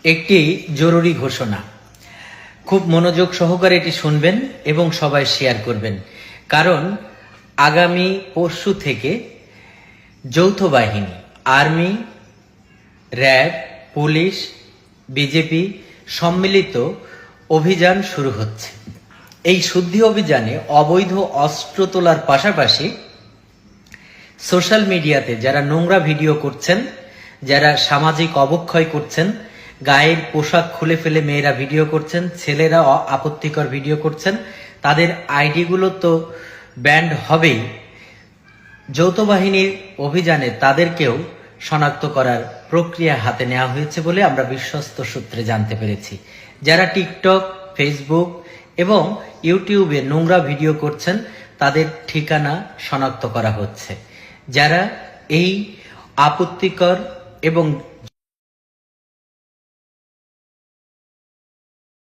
একটি জরুরি ঘোষণা, খুব মনোযোগ সহকারে এটি শুনবেন এবং সবাই শেয়ার করবেন। কারণ আগামী পরশু থেকে যৌথ বাহিনী, আর্মি, র্যাব, পুলিশ, বিজেপি সম্মিলিত অভিযান শুরু হচ্ছে। এই শুদ্ধি অভিযানে অবৈধ অস্ত্র তোলার পাশাপাশি সোশ্যাল মিডিয়াতে যারা নোংরা ভিডিও করছেন, যারা সামাজিক অবক্ষয় করছেন, গায়ের পোশাক খুলে ফেলে মেয়েরা ভিডিও করছেন, ছেলেরা আপত্তিকর ভিডিও করছেন, তাদের আইডিগুলো তো ব্যান্ড হবেই। যৌথ বাহিনীর অভিযানে তাদেরকেও শনাক্ত করার প্রক্রিয়া হাতে নেওয়া হয়েছে বলে আমরা বিশ্বস্ত সূত্রে জানতে পেরেছি। যারা টিকটক, ফেসবুক এবং ইউটিউবে নোংরা ভিডিও করছেন তাদের ঠিকানা শনাক্ত করা হচ্ছে। যারা এই আপত্তিকর এবং